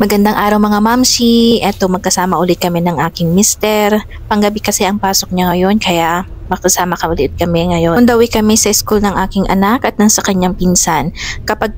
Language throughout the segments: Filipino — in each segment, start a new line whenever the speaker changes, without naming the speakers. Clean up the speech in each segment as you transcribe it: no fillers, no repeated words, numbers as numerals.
Magandang araw mga mamsi. Eto, magkasama ulit kami ng aking mister. Panggabi kasi ang pasok niya ngayon kaya makasama ulit kami ngayon. On the way kami sa school ng aking anak at ng sa kanyang pinsan. Kapag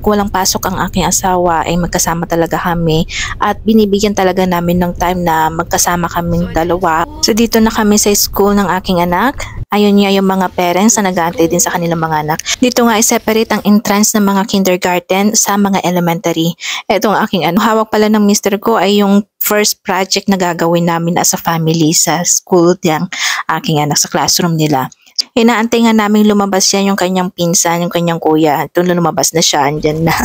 walang pasok ang aking asawa ay magkasama talaga kami at binibigyan talaga namin ng time na magkasama kaming dalawa. So dito na kami sa school ng aking anak. Ayun niya yung mga parents na nag-aantay din sa kanilang mga anak. Dito nga i-separate ang entrance ng mga kindergarten sa mga elementary. Ito ang aking hawak pala ng mister ko ay yung first project na gagawin namin as a family sa school ng aking anak sa classroom nila. Inaantay nga namin lumabas yan yung kanyang pinsan, yung kanyang kuya. Ito lumabas na siya, andyan na.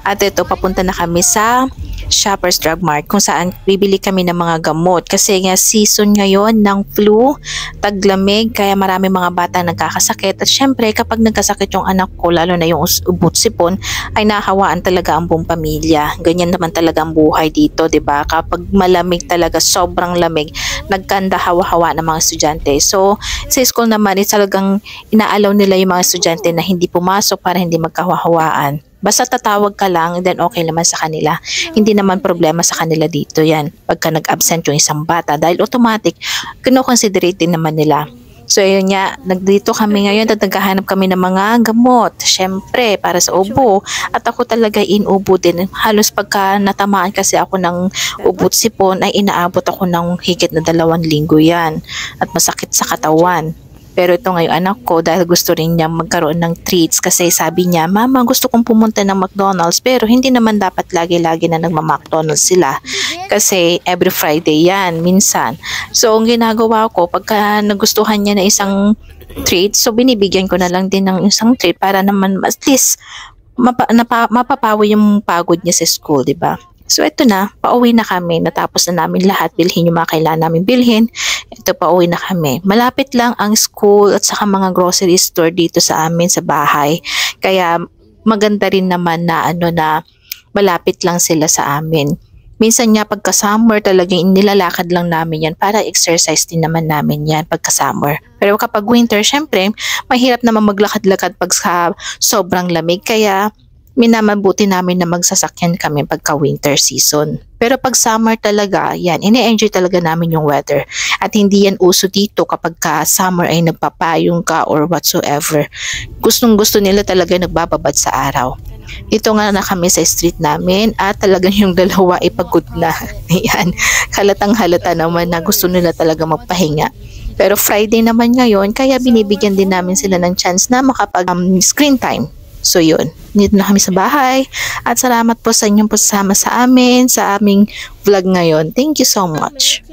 At ito, papunta na kami sa Shoppers Drug Mart kung saan bibili kami ng mga gamot. Kasi nga season ngayon ng flu, taglamig, kaya marami mga bata nagkakasakit. At syempre, kapag nagkasakit yung anak ko, lalo na yung ubot sipon, ay nakahawaan talaga ang buong pamilya. Ganyan naman talaga ang buhay dito, 'di ba? Kapag malamig talaga, sobrang lamig, nagkanda hawa-hawa ng mga estudyante. So, sa school naman, talagang inaalaw nila yung mga estudyante na hindi pumasok para hindi magkahawaan. Basta tatawag ka lang, then okay naman sa kanila. Hindi naman problema sa kanila dito yan. Pagka nag-absent yung isang bata, dahil automatic, kino-considerate din naman nila. So ayun nga, nagdito kami ngayon at naghahanap kami ng mga gamot. Syempre, para sa ubo. At ako talaga inubo din. Halos pagka natamaan kasi ako ng ubot sipon, ay inaabot ako ng higit na 2 linggo yan. At masakit sa katawan. Pero ito ngayon anak ko dahil gusto rin niya magkaroon ng treats kasi sabi niya, Mama, gusto kong pumunta ng McDonald's pero hindi naman dapat lagi-lagi na nagma-McDonald's sila kasi every Friday yan, minsan. So ang ginagawa ko, pagka nagustuhan niya na isang treat, so binibigyan ko na lang din ng isang treat para naman at least mapapawi yung pagod niya sa school, di ba? So ito na, pauwi na kami. Natapos na namin lahat, bilhin yung mga kailangan namin bilhin. Ito, pauwi na kami. Malapit lang ang school at saka mga grocery store dito sa amin sa bahay. Kaya maganda rin naman na na malapit lang sila sa amin. Minsan nga pagka summer talagang nilalakad lang namin yan para exercise din naman namin yan pagka summer. Pero kapag winter, syempre, mahirap naman maglakad-lakad pag sobrang lamig. Kaya minamabuti namin na magsasakyan kami pagka winter season. Pero pag summer talaga, yan, ini-enjoy talaga namin yung weather. At hindi yan uso dito kapag ka summer ay nagpapayong ka or whatsoever. Gustong-gusto nila talaga nagbababad sa araw. Dito nga na kami sa street namin at talagang yung dalawa ay pagod na. Yan, halatang halata naman na gusto nila talaga magpahinga. Pero Friday naman ngayon, kaya binibigyan din namin sila ng chance na makapag screen time. So yun, dito na kami sa bahay at salamat po sa inyong pasama sa amin, sa aming vlog ngayon. Thank you so much.